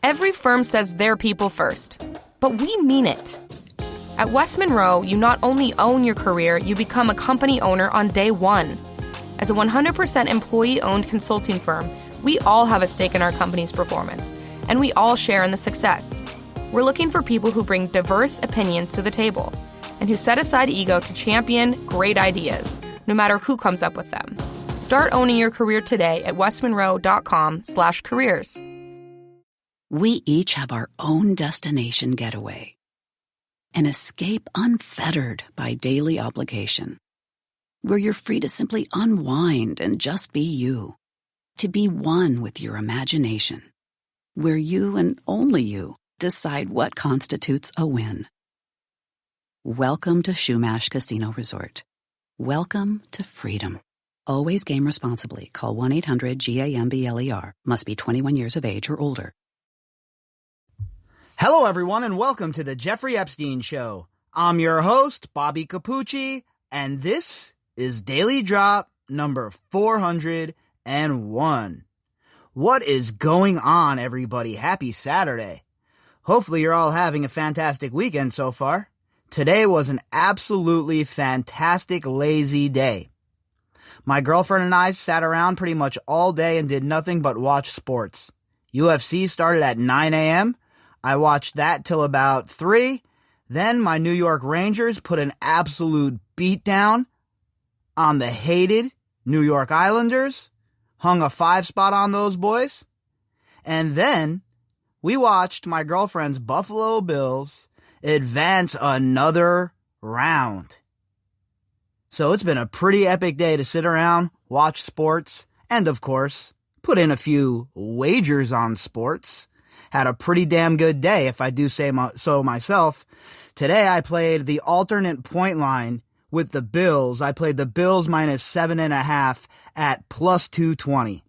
Every firm says they're people first, but we mean it. At West Monroe, you not only own your career, you become a company owner on day one. As a 100% employee-owned consulting firm, we all have a stake in our company's performance, and we all share in the success. We're looking for people who bring diverse opinions to the table and who set aside ego to champion great ideas, no matter who comes up with them. Start owning your career today at westmonroe.com/careers. We each have our own destination getaway. An escape unfettered by daily obligation. Where you're free to simply unwind and just be you. To be one with your imagination. Where you and only you decide what constitutes a win. Welcome to Shumash Casino Resort. Welcome to freedom. Always game responsibly. Call 1-800-GAMBLER. Must be 21 years of age or older. Hello, everyone, and welcome to the Jeffrey Epstein Show. I'm your host, Bobbycapucci, and this is Daily Drop number 401. What is going on, everybody? Happy Saturday. Hopefully you're all having a fantastic weekend so far. Today was an absolutely fantastic, lazy day. My girlfriend and I sat around pretty much all day and did nothing but watch sports. UFC started at 9 a.m., I watched that till about 3. Then my New York Rangers put an absolute beatdown on the hated New York Islanders. Hung a 5 spot on those boys. And then we watched my girlfriend's Buffalo Bills advance another round. So it's been a pretty epic day to sit around, watch sports, and of course, put in a few wagers on sports. Had a pretty damn good day, if I do say so myself. Today I played the alternate point line with the Bills. I played the Bills minus 7.5 at plus 220.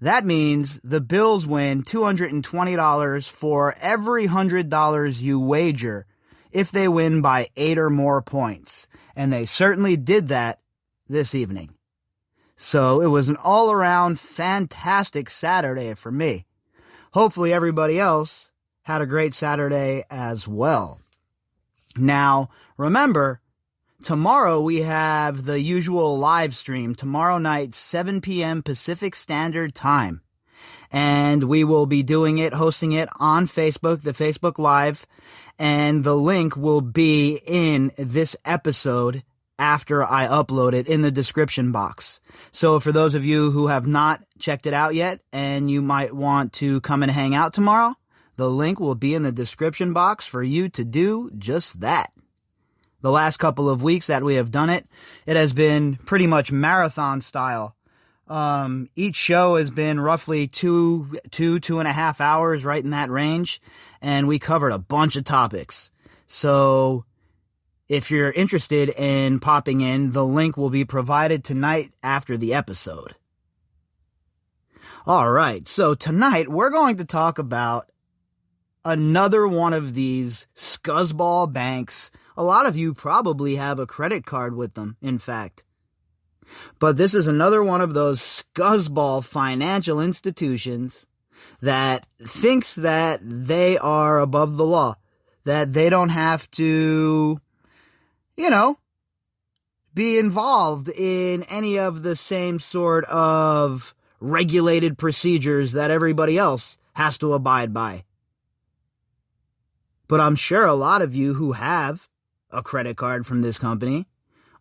That means the Bills win $220 for every $100 you wager if they win by 8 or more points. And they certainly did that this evening. So it was an all-around fantastic Saturday for me. Hopefully everybody else had a great Saturday as well. Now, remember, tomorrow we have the usual live stream, tomorrow night, 7 p.m. Pacific Standard Time. And we will be doing it, hosting it on Facebook, the Facebook Live, and the link will be in this episode after I upload it in the description box. So for those of you who have not checked it out yet and you might want to come and hang out tomorrow, the link will be in the description box for you to do just that. The last couple of weeks that we have done it, it has been pretty much marathon style. Each show has been roughly 2.5 hours, right in that range, and we covered a bunch of topics. So if you're interested in popping in, the link will be provided tonight after the episode. All right, so tonight we're going to talk about another one of these scuzzball banks. A lot of you probably have a credit card with them, in fact. But this is another one of those scuzzball financial institutions that thinks that they are above the law, that they don't have to, be involved in any of the same sort of regulated procedures that everybody else has to abide by. But I'm sure a lot of you who have a credit card from this company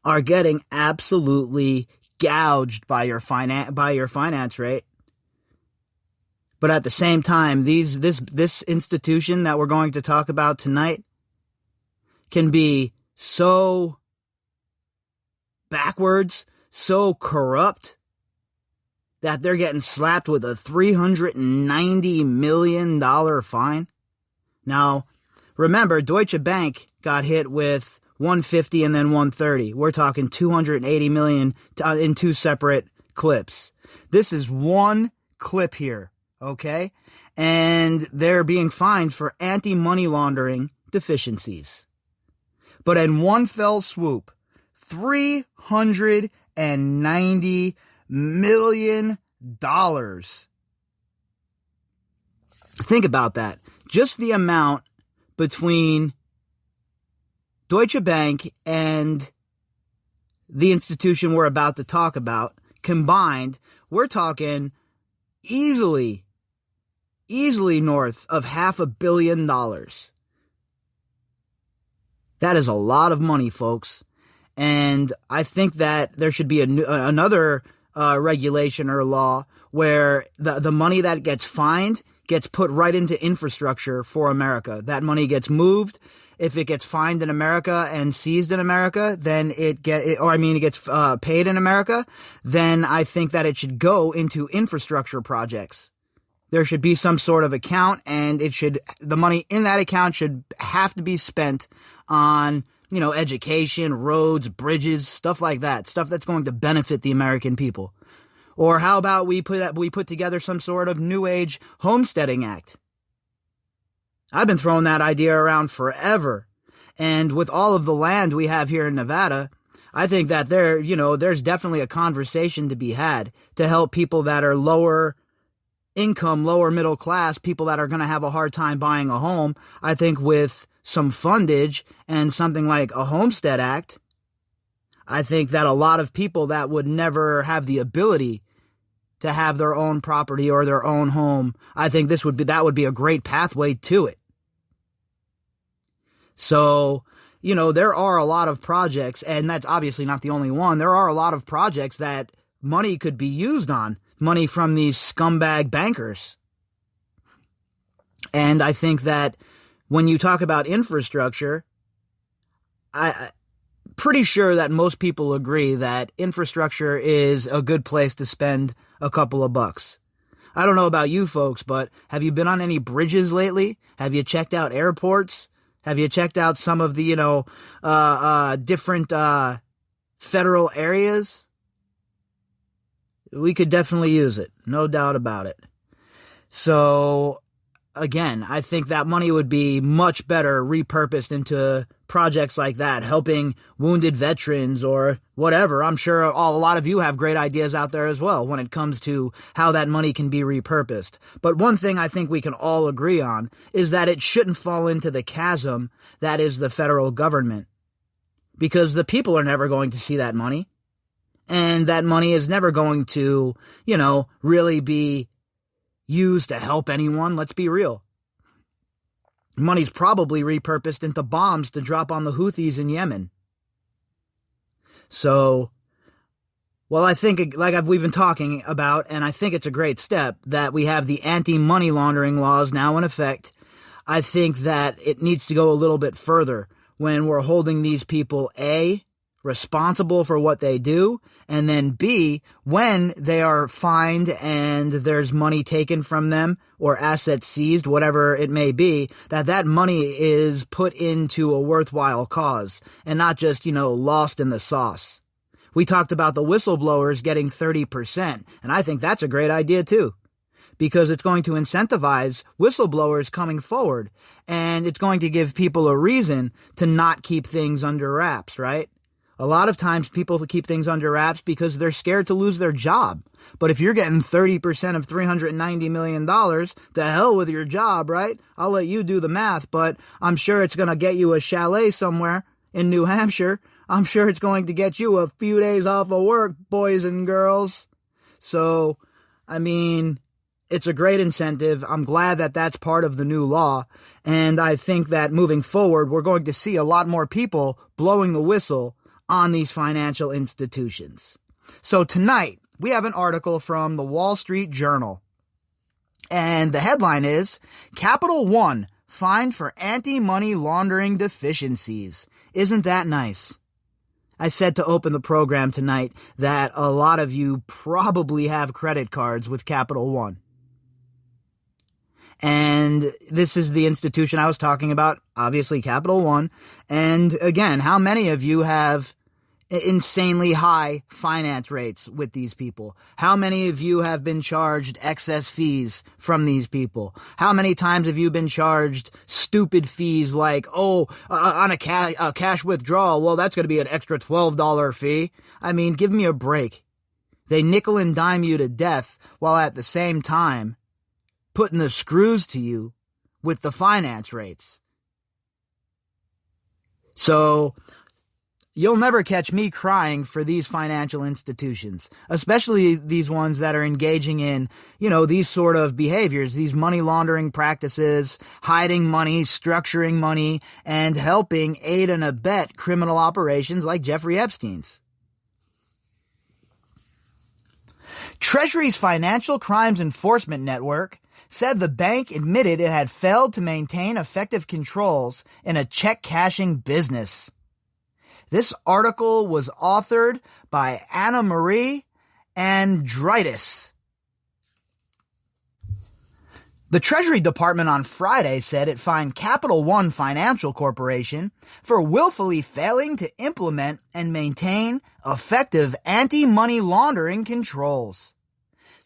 are getting absolutely gouged by your finance rate. But at the same time, this institution that we're going to talk about tonight can be so backwards, so corrupt, that they're getting slapped with a $390 million fine. Now, remember, Deutsche Bank got hit with 150 and then 130. We're talking 280 million in two separate clips. This is one clip here, okay? And they're being fined for anti-money laundering deficiencies. But in one fell swoop, $390 million. Think about that. Just the amount between Deutsche Bank and the institution we're about to talk about combined, we're talking easily north of $500 million. That is a lot of money, folks. And I think that there should be another regulation or law where the money that gets fined gets put right into infrastructure for America. That money gets moved. If it gets fined in America and seized in America, then it gets paid in America, then I think that it should go into infrastructure projects. There should be some sort of account, and the money in that account should have to be spent on, education, roads, bridges, stuff like that, stuff that's going to benefit the American people. Or how about we put together some sort of new age homesteading act? I've been throwing that idea around forever. And with all of the land we have here in Nevada, I think that there's definitely a conversation to be had to help people that are lower income, lower middle class, people that are going to have a hard time buying a home. I think with some fundage and something like a Homestead Act, I think that a lot of people that would never have the ability to have their own property or their own home, I think that would be a great pathway to it. So, there are a lot of projects, and that's obviously not the only one. There are a lot of projects that money could be used on, money from these scumbag bankers. And I think that when you talk about infrastructure, I'm pretty sure that most people agree that infrastructure is a good place to spend a couple of bucks. I don't know about you folks, but have you been on any bridges lately? Have you checked out airports? Have you checked out some of the, different federal areas? We could definitely use it. No doubt about it. So, again, I think that money would be much better repurposed into projects like that, helping wounded veterans or whatever. I'm sure a lot of you have great ideas out there as well when it comes to how that money can be repurposed. But one thing I think we can all agree on is that it shouldn't fall into the chasm that is the federal government, because the people are never going to see that money. And that money is never going to, really be used to help anyone. Let's be real. Money's probably repurposed into bombs to drop on the Houthis in Yemen. So, well, I think, like we've been talking about, and I think it's a great step that we have the anti-money laundering laws now in effect. I think that it needs to go a little bit further when we're holding these people, A, responsible for what they do, and then B, when they are fined and there's money taken from them or assets seized, whatever it may be, that money is put into a worthwhile cause and not just, lost in the sauce. We talked about the whistleblowers getting 30%, and I think that's a great idea too, because it's going to incentivize whistleblowers coming forward, and it's going to give people a reason to not keep things under wraps, right? A lot of times people keep things under wraps because they're scared to lose their job. But if you're getting 30% of $390 million, the hell with your job, right? I'll let you do the math, but I'm sure it's going to get you a chalet somewhere in New Hampshire. I'm sure it's going to get you a few days off of work, boys and girls. So, it's a great incentive. I'm glad that that's part of the new law. And I think that moving forward, we're going to see a lot more people blowing the whistle on these financial institutions. So tonight, we have an article from the Wall Street Journal. And the headline is, Capital One fined for anti-money laundering deficiencies. Isn't that nice? I said to open the program tonight that a lot of you probably have credit cards with Capital One. And this is the institution I was talking about, obviously Capital One. And again, how many of you have insanely high finance rates with these people? How many of you have been charged excess fees from these people? How many times have you been charged stupid fees like, on a cash withdrawal, well, that's going to be an extra $12 fee? Give me a break. They nickel and dime you to death while at the same time putting the screws to you with the finance rates. So you'll never catch me crying for these financial institutions, especially these ones that are engaging in, these sort of behaviors, these money laundering practices, hiding money, structuring money, and helping aid and abet criminal operations like Jeffrey Epstein's. Treasury's Financial Crimes Enforcement Network said the bank admitted it had failed to maintain effective controls in a check cashing business. This article was authored by Anna Marie Andritis. The Treasury Department on Friday said it fined Capital One Financial Corporation for willfully failing to implement and maintain effective anti-money laundering controls.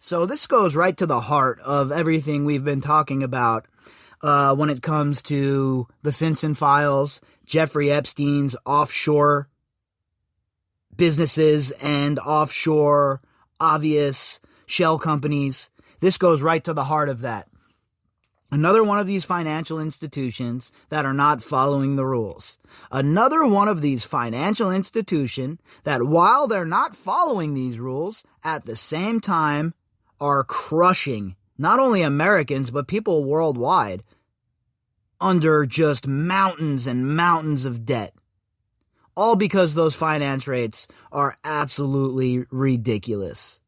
So this goes right to the heart of everything we've been talking about when it comes to the FinCEN files, Jeffrey Epstein's offshore businesses and offshore obvious shell companies. This goes right to the heart of that. Another one of these financial institutions that are not following the rules. Another one of these financial institutions that, while they're not following these rules, at the same time are crushing not only Americans, but people worldwide under just mountains and mountains of debt. All because those finance rates are absolutely ridiculous.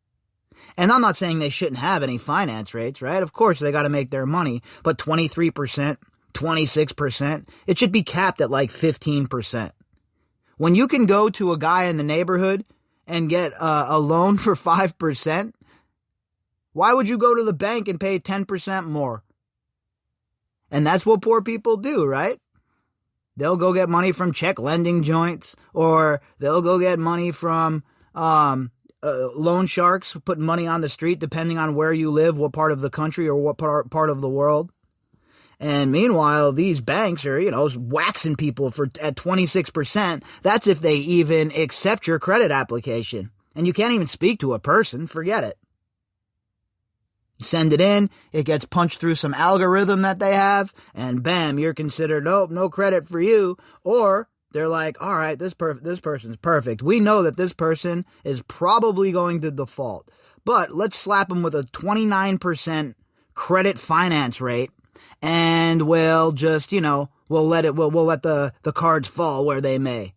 And I'm not saying they shouldn't have any finance rates, right? Of course, they got to make their money. But 23%, 26%, it should be capped at like 15%. When you can go to a guy in the neighborhood and get a loan for 5%, why would you go to the bank and pay 10% more? And that's what poor people do, right? They'll go get money from check lending joints, or they'll go get money from loan sharks, putting money on the street, depending on where you live, what part of the country or what part of the world. And meanwhile, these banks are, waxing people at 26%. That's if they even accept your credit application. And you can't even speak to a person. Forget it. You send it in, it gets punched through some algorithm that they have, and bam, you're considered, nope, no credit for you. Or they're like, all right, this person's perfect. We know that this person is probably going to default, but let's slap them with a 29% credit finance rate, and we'll just, we'll let the cards fall where they may.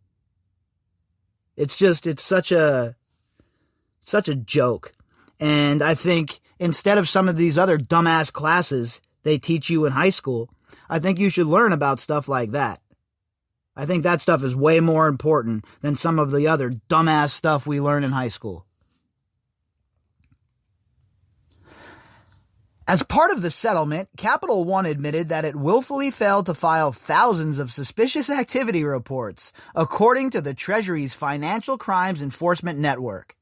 It's such a joke. And I think instead of some of these other dumbass classes they teach you in high school, I think you should learn about stuff like that. I think that stuff is way more important than some of the other dumbass stuff we learn in high school. As part of the settlement, Capital One admitted that it willfully failed to file thousands of suspicious activity reports, according to the Treasury's Financial Crimes Enforcement Network.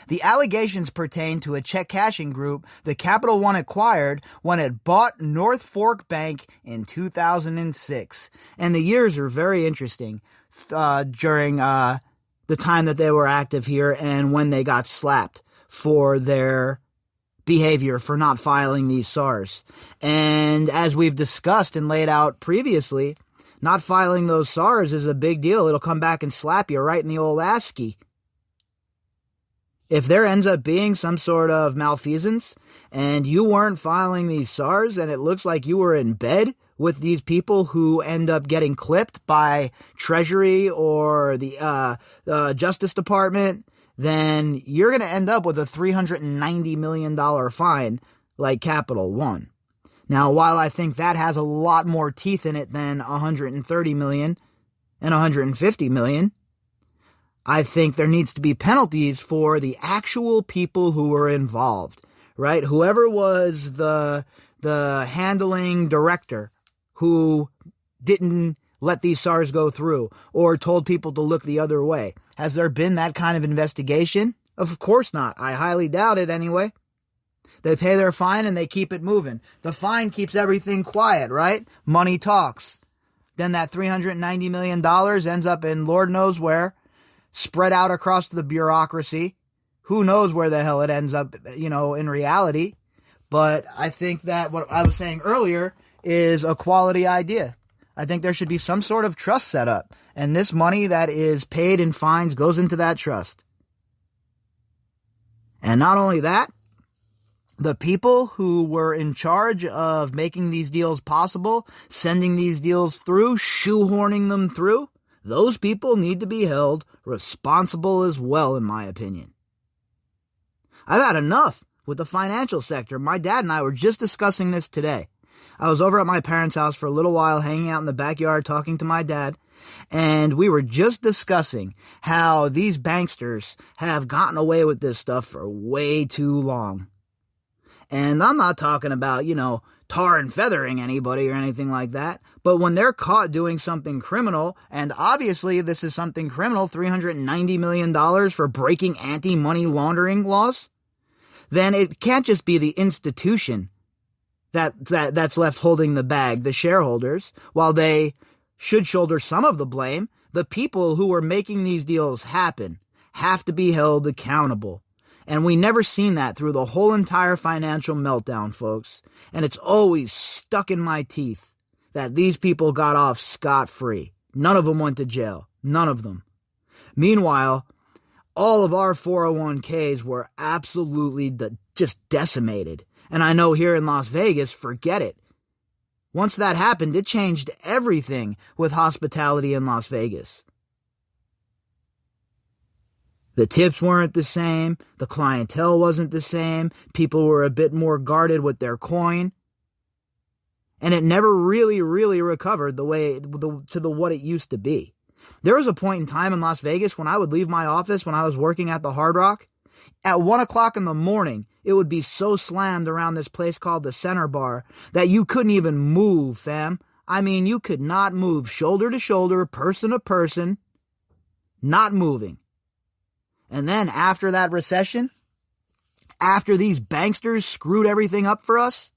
The allegations pertain to a check cashing group that Capital One acquired when it bought North Fork Bank in 2006. And the years are very interesting during the time that they were active here and when they got slapped for their behavior for not filing these SARs. And as we've discussed and laid out previously, not filing those SARs is a big deal. It'll come back and slap you right in the old ASCII. If there ends up being some sort of malfeasance and you weren't filing these SARs and it looks like you were in bed with these people who end up getting clipped by Treasury or the Justice Department, then you're going to end up with a $390 million fine like Capital One. Now, while I think that has a lot more teeth in it than $130 million and $150 million, I think there needs to be penalties for the actual people who were involved, right? Whoever was the handling director who didn't let these SARs go through or told people to look the other way. Has there been that kind of investigation? Of course not. I highly doubt it anyway. They pay their fine and they keep it moving. The fine keeps everything quiet, right? Money talks. Then that $390 million ends up in Lord knows where, spread out across the bureaucracy. Who knows where the hell it ends up, in reality. But I think that what I was saying earlier is a quality idea. I think there should be some sort of trust set up, and this money that is paid in fines goes into that trust. And not only that, the people who were in charge of making these deals possible, sending these deals through, shoehorning them through, those people need to be held responsible as well, in my opinion. I've had enough with the financial sector. My dad and I were just discussing this today. I was over at my parents' house for a little while, hanging out in the backyard, talking to my dad, and we were just discussing how these banksters have gotten away with this stuff for way too long. And I'm not talking about, tar and feathering anybody or anything like that, but when they're caught doing something criminal, and obviously this is something criminal, $390 million for breaking anti-money laundering laws, then it can't just be the institution that's left holding the bag, the shareholders, while they should shoulder some of the blame. The people who are making these deals happen have to be held accountable. And we never seen that through the whole entire financial meltdown, folks. And it's always stuck in my teeth that these people got off scot-free. None of them went to jail. None of them. Meanwhile, all of our 401ks were absolutely just decimated. And I know here in Las Vegas, forget it. Once that happened, it changed everything with hospitality in Las Vegas. The tips weren't the same. The clientele wasn't the same. People were a bit more guarded with their coin. And it never really recovered to what it used to be. There was a point in time in Las Vegas when I would leave my office when I was working at the Hard Rock. At 1 o'clock in the morning, it would be so slammed around this place called the Center Bar that you couldn't even move, fam. I mean, you could not move shoulder to shoulder, person to person, not moving. And then after that recession, after these banksters screwed everything up for us,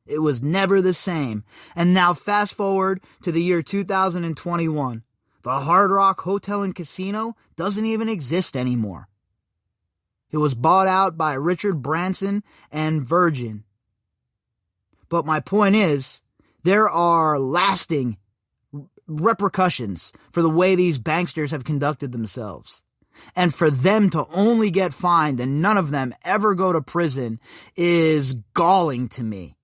it was never the same. And now fast forward to the year 2021. The Hard Rock Hotel and Casino doesn't even exist anymore. It was bought out by Richard Branson and Virgin. But my point is, there are lasting repercussions for the way these banksters have conducted themselves. And for them to only get fined and none of them ever go to prison is galling to me.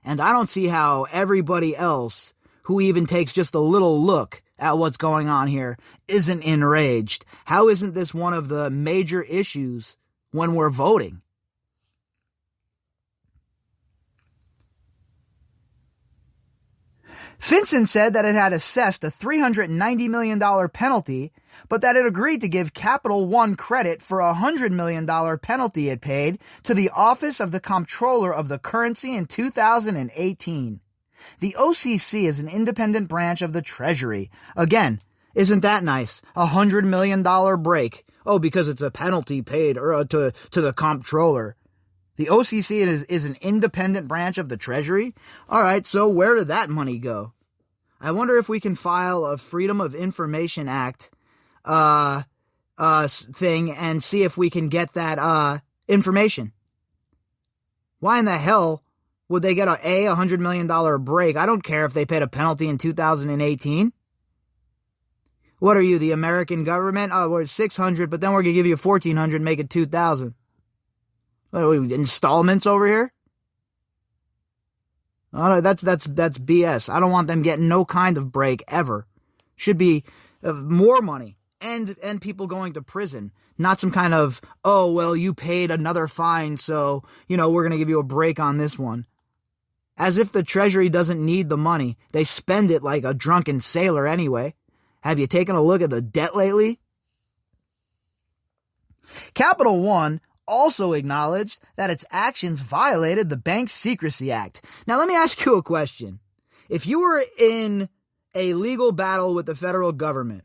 And I don't see how everybody else who even takes just a little look at what's going on here isn't enraged. How isn't this one of the major issues when we're voting? Finson said that it had assessed a $390 million penalty, but that it agreed to give Capital One credit for a $100 million penalty it paid to the Office of the Comptroller of the Currency in 2018. The OCC is an independent branch of the Treasury. Again, isn't that nice? A $100 million break. Oh, because it's a penalty paid to the Comptroller. The OCC is an independent branch of the Treasury? All right, so where did that money go? I wonder if we can file a Freedom of Information Act thing and see if we can get that information. Why in the hell would they get a $100 million break? I don't care if they paid a penalty in 2018. What are you, the American government? Oh, we're $600, but then we're going to give you $1,400, make it $2,000. What are we, installments over here? Oh, that's BS. I don't want them getting no kind of break ever. Should be more money and people going to prison. Not some kind of, oh, well, you paid another fine, so, we're going to give you a break on this one. As if the Treasury doesn't need the money. They spend it like a drunken sailor anyway. Have you taken a look at the debt lately? Capital One also acknowledged that its actions violated the Bank Secrecy Act. Now, let me ask you a question. If you were in a legal battle with the federal government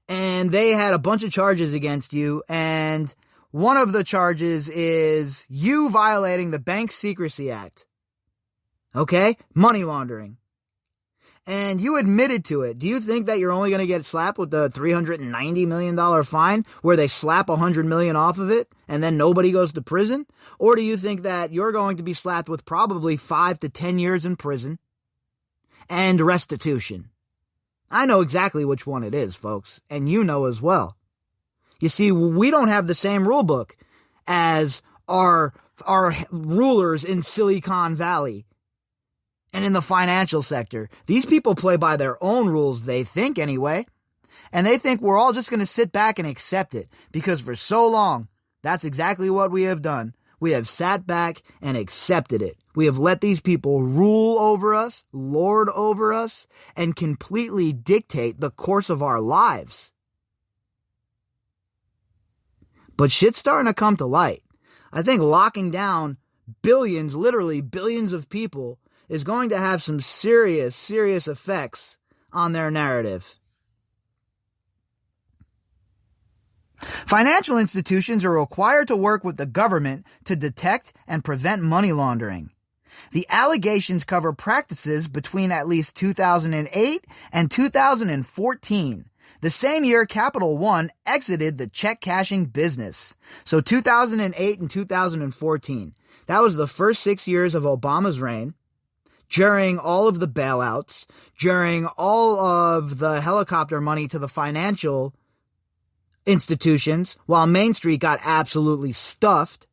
and they had a bunch of charges against you, and one of the charges is you violating the Bank Secrecy Act, okay? Money laundering. And you admitted to it. Do you think that you're only going to get slapped with the $390 million fine where they slap $100 million off of it and then nobody goes to prison? Or do you think that you're going to be slapped with probably 5 to 10 years in prison and restitution? I know exactly which one it is, folks, and you know as well. You see, we don't have the same rule book as our rulers in Silicon Valley and in the financial sector. These people play by their own rules, they think anyway. And they think we're all just going to sit back and accept it, because for so long, that's exactly what we have done. We have sat back and accepted it. We have let these people rule over us, lord over us, and completely dictate the course of our lives. But shit's starting to come to light. I think locking down billions, literally billions of people is going to have some serious, serious effects on their narrative. Financial institutions are required to work with the government to detect and prevent money laundering. The allegations cover practices between at least 2008 and 2014. The same year Capital One exited the check cashing business. So 2008 and 2014. That was the first 6 years of Obama's reign. During all of the bailouts, during all of the helicopter money to the financial institutions, while Main Street got absolutely stuffed.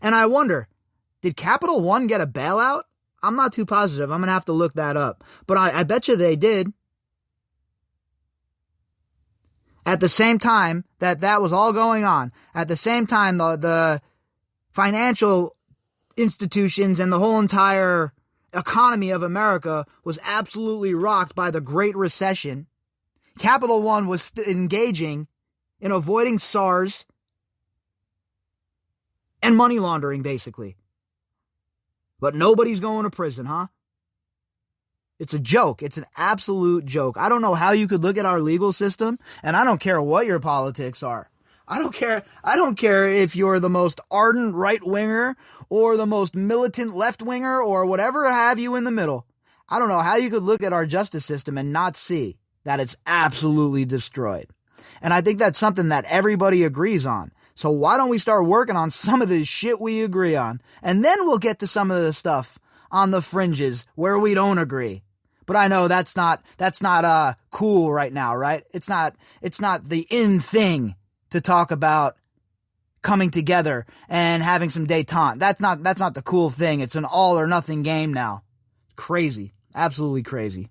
And I wonder, did Capital One get a bailout? I'm not too positive. I'm going to have to look that up. But I bet you they did. At the same time that was all going on, at the same time the financial institutions and the whole entire economy of America was absolutely rocked by the Great Recession, Capital One was engaging in avoiding Sars and money laundering, basically. But nobody's going to prison, huh? It's a joke. It's an absolute joke. I don't know how you could look at our legal system, and I don't care what your politics are. I don't care if you're the most ardent right-winger or the most militant left-winger or whatever have you in the middle. I don't know how you could look at our justice system and not see that it's absolutely destroyed. And I think that's something that everybody agrees on. So why don't we start working on some of this shit we agree on? And then we'll get to some of the stuff on the fringes where we don't agree. But I know that's not cool right now, right? It's not the in thing to talk about coming together and having some détente. That's not the cool thing. It's an all or nothing game now. Crazy. Absolutely crazy.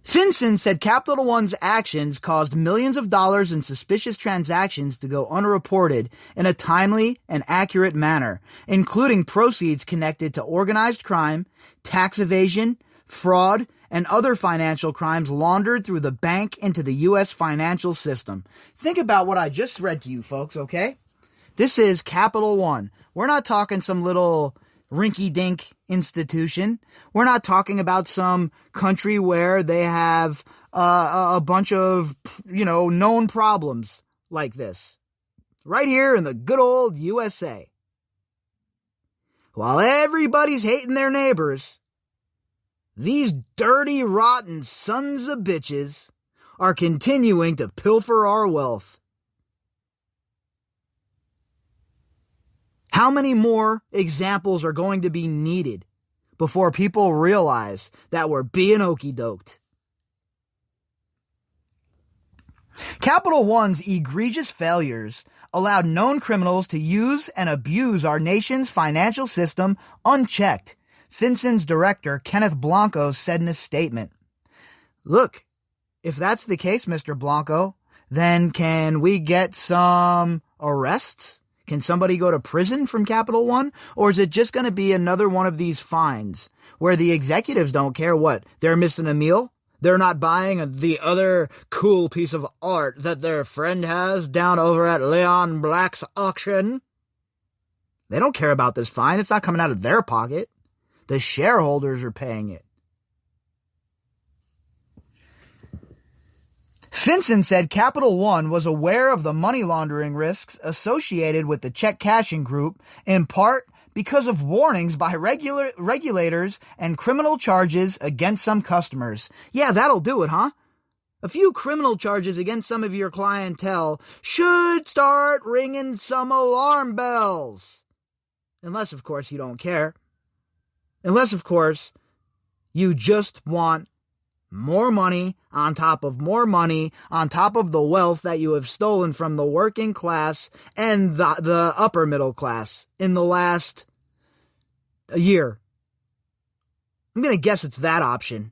Finson said Capital One's actions caused millions of dollars in suspicious transactions to go unreported in a timely and accurate manner, including proceeds connected to organized crime, tax evasion, fraud, and other financial crimes laundered through the bank into the U.S. financial system. Think about what I just read to you, folks, okay? This is Capital One. We're not talking some little rinky-dink institution. We're not talking about some country where they have a bunch of, known problems like this. Right here in the good old USA. While everybody's hating their neighbors, these dirty, rotten sons of bitches are continuing to pilfer our wealth. How many more examples are going to be needed before people realize that we're being okey-doked? Capital One's egregious failures allowed known criminals to use and abuse our nation's financial system unchecked, Finson's director, Kenneth Blanco, said in a statement. Look, if that's the case, Mr. Blanco, then can we get some arrests? Can somebody go to prison from Capital One? Or is it just going to be another one of these fines where the executives don't care what? They're missing a meal? They're not buying the other cool piece of art that their friend has down over at Leon Black's auction? They don't care about this fine. It's not coming out of their pocket. The shareholders are paying it. Finson said Capital One was aware of the money laundering risks associated with the check cashing group, in part because of warnings by regulators and criminal charges against some customers. Yeah, that'll do it, huh? A few criminal charges against some of your clientele should start ringing some alarm bells. Unless, of course, you don't care. Unless, of course, you just want more money on top of more money on top of the wealth that you have stolen from the working class and the upper middle class in the last year. I'm going to guess it's that option.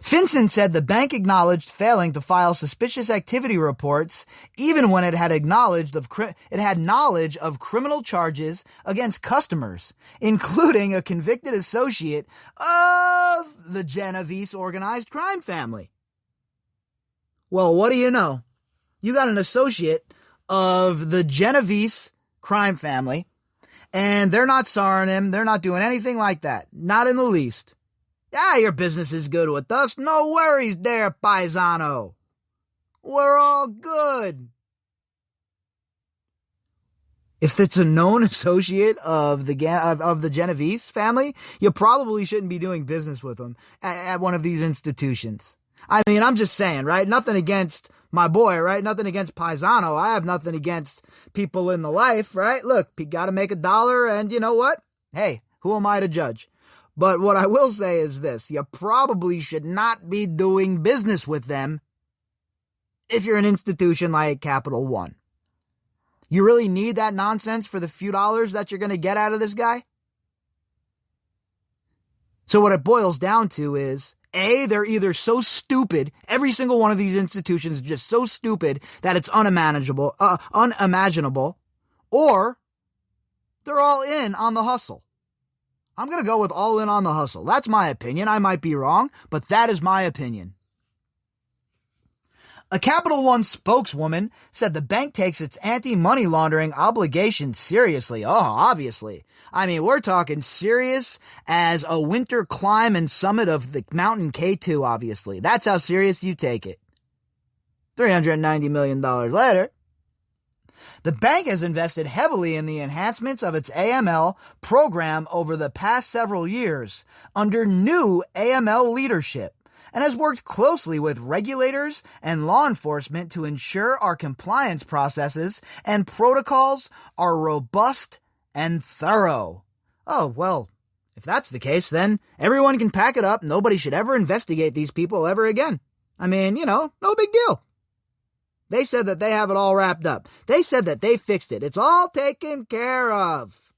Finson said the bank acknowledged failing to file suspicious activity reports even when it had knowledge of criminal charges against customers, including a convicted associate of the Genovese organized crime family. Well, what do you know? You got an associate of the Genovese crime family, and they're not SARing him. They're not doing anything like that. Not in the least. Your business is good with us. No worries there, paisano. We're all good. If it's a known associate of the Genovese family, you probably shouldn't be doing business with them at one of these institutions. I mean, I'm just saying, right? Nothing against my boy, right? Nothing against paisano. I have nothing against people in the life, right? Look, you got to make $1, and you know what? Hey, who am I to judge? But what I will say is this, you probably should not be doing business with them if you're an institution like Capital One. You really need that nonsense for the few dollars that you're going to get out of this guy? So what it boils down to is, A, they're either so stupid, every single one of these institutions is just so stupid that it's unimaginable, or they're all in on the hustle. I'm going to go with all in on the hustle. That's my opinion. I might be wrong, but that is my opinion. A Capital One spokeswoman said the bank takes its anti-money laundering obligations seriously. Oh, obviously. I mean, we're talking serious as a winter climb and summit of the mountain K2, obviously. That's how serious you take it. $390 million later. The bank has invested heavily in the enhancements of its AML program over the past several years under new AML leadership and has worked closely with regulators and law enforcement to ensure our compliance processes and protocols are robust and thorough. Oh, well, if that's the case, then everyone can pack it up. Nobody should ever investigate these people ever again. I mean, no big deal. They said that they have it all wrapped up. They said that they fixed it. It's all taken care of.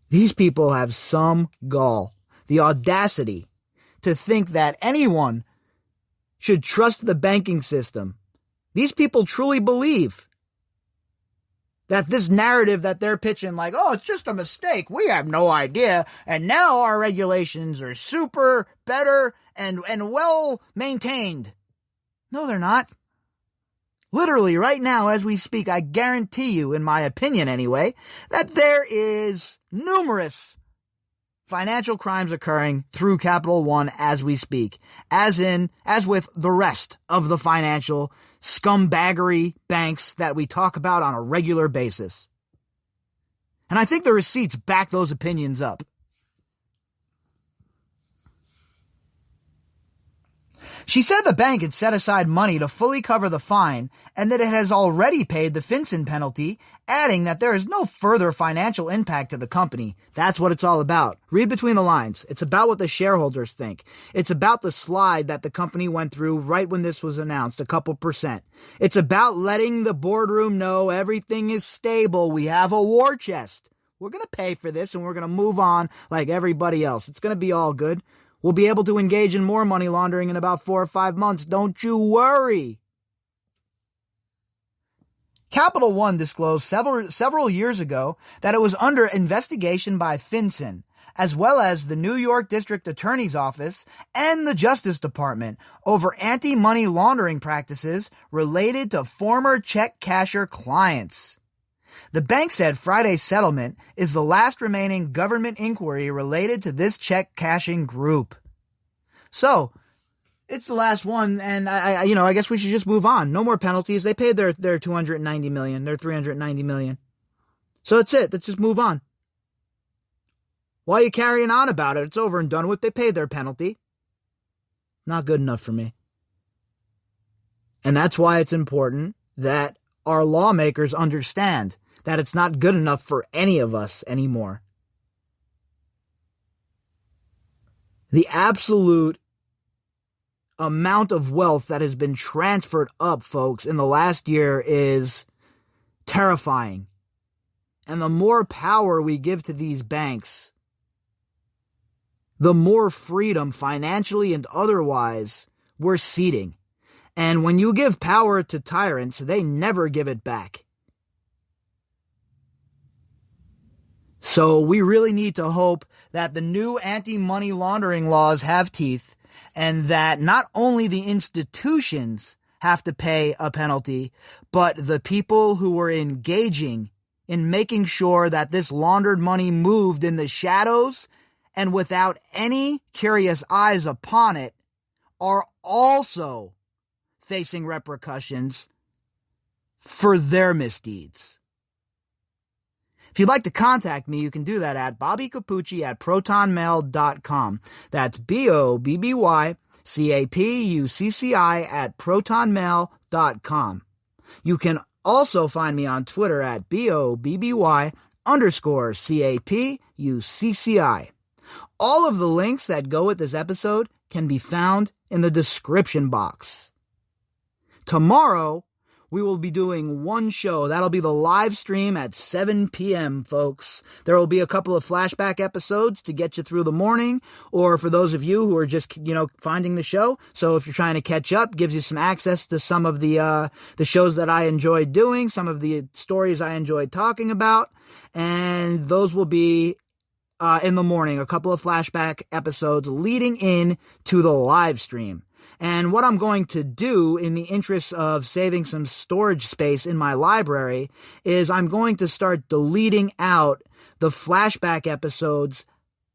These people have some gall, the audacity to think that anyone should trust the banking system. These people truly believe that this narrative that they're pitching, like, oh, it's just a mistake, we have no idea, and now our regulations are super better and well maintained. No, they're not. Literally, right now, as we speak, I guarantee you, in my opinion anyway, that there is numerous financial crimes occurring through Capital One as we speak, as with the rest of the financial scumbaggery banks that we talk about on a regular basis. And I think the receipts back those opinions up. She said the bank had set aside money to fully cover the fine and that it has already paid the Finson penalty, adding that there is no further financial impact to the company. That's what it's all about. Read between the lines. It's about what the shareholders think. It's about the slide that the company went through right when this was announced, a couple percent. It's about letting the boardroom know everything is stable. We have a war chest. We're going to pay for this and we're going to move on like everybody else. It's going to be all good. We'll be able to engage in more money laundering in about 4 or 5 months. Don't you worry. Capital One disclosed several years ago that it was under investigation by Finson, as well as the New York District Attorney's Office and the Justice Department over anti-money laundering practices related to former check casher clients. The bank said Friday's settlement is the last remaining government inquiry related to this check cashing group. So, it's the last one, and I guess we should just move on. No more penalties. They paid their $290 million, their $390 million. So that's it. Let's just move on. Why are you carrying on about it? It's over and done with. They paid their penalty. Not good enough for me. And that's why it's important that our lawmakers understand that it's not good enough for any of us anymore. The absolute amount of wealth that has been transferred up, folks, in the last year is terrifying. And the more power we give to these banks, the more freedom, financially and otherwise, we're ceding. And when you give power to tyrants, they never give it back. So we really need to hope that the new anti-money laundering laws have teeth, and that not only the institutions have to pay a penalty, but the people who were engaging in making sure that this laundered money moved in the shadows and without any curious eyes upon it are also facing repercussions for their misdeeds. If you'd like to contact me, you can do that at bobbycapucci@protonmail.com. That's BOBBYCAPUCCI@protonmail.com. You can also find me on Twitter at BOBBY_CAPUCCI. All of the links that go with this episode can be found in the description box. Tomorrow, we will be doing one show. That'll be the live stream at 7 p.m., folks. There will be a couple of flashback episodes to get you through the morning, or for those of you who are just, finding the show. So if you're trying to catch up, gives you some access to some of the shows that I enjoyed doing, some of the stories I enjoyed talking about, and those will be in the morning, a couple of flashback episodes leading in to the live stream. And what I'm going to do in the interest of saving some storage space in my library is I'm going to start deleting out the flashback episodes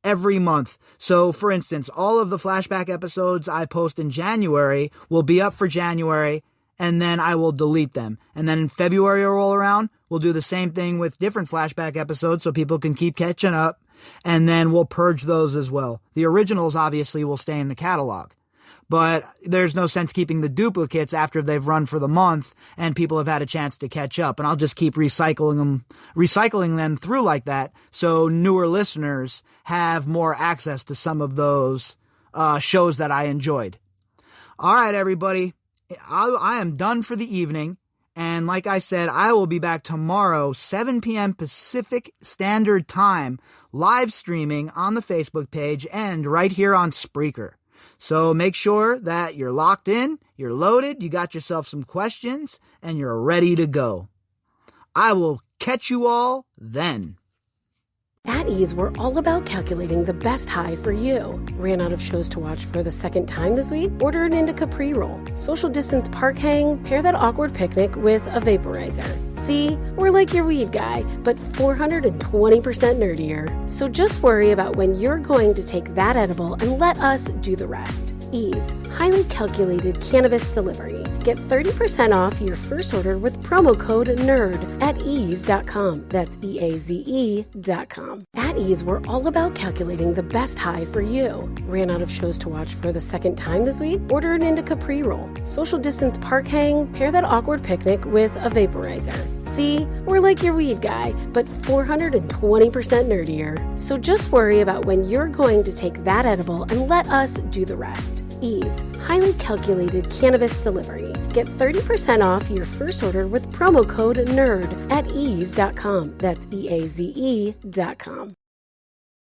every month. So, for instance, all of the flashback episodes I post in January will be up for January, and then I will delete them. And then in February will roll around, we'll do the same thing with different flashback episodes so people can keep catching up, and then we'll purge those as well. The originals obviously will stay in the catalog. But there's no sense keeping the duplicates after they've run for the month and people have had a chance to catch up. And I'll just keep recycling them through like that, so newer listeners have more access to some of those shows that I enjoyed. All right, everybody, I am done for the evening. And like I said, I will be back tomorrow, 7 p.m. Pacific Standard Time, live streaming on the Facebook page and right here on Spreaker. So make sure that you're locked in, you're loaded, you got yourself some questions, and you're ready to go. I will catch you all then. At Ease, we're all about calculating the best high for you. Ran out of shows to watch for the second time this week? Order an Indica pre-roll. Social distance park hang, pair that awkward picnic with a vaporizer. See, we're like your weed guy, but 420% nerdier. So just worry about when you're going to take that edible and let us do the rest. Ease, highly calculated cannabis delivery. Get 30% off your first order with promo code NERD at ease.com. That's EAZE.com. At Ease, we're all about calculating the best high for you. Ran out of shows to watch for the second time this week? Order an Indica pre-roll. Social distance park hang, pair that awkward picnic with a vaporizer. See, we're like your weed guy, but 420% nerdier. So just worry about when you're going to take that edible and let us do the rest. Ease, highly calculated cannabis delivery. Get 30% off your first order with promo code NERD at ease.com. That's EAZE.com.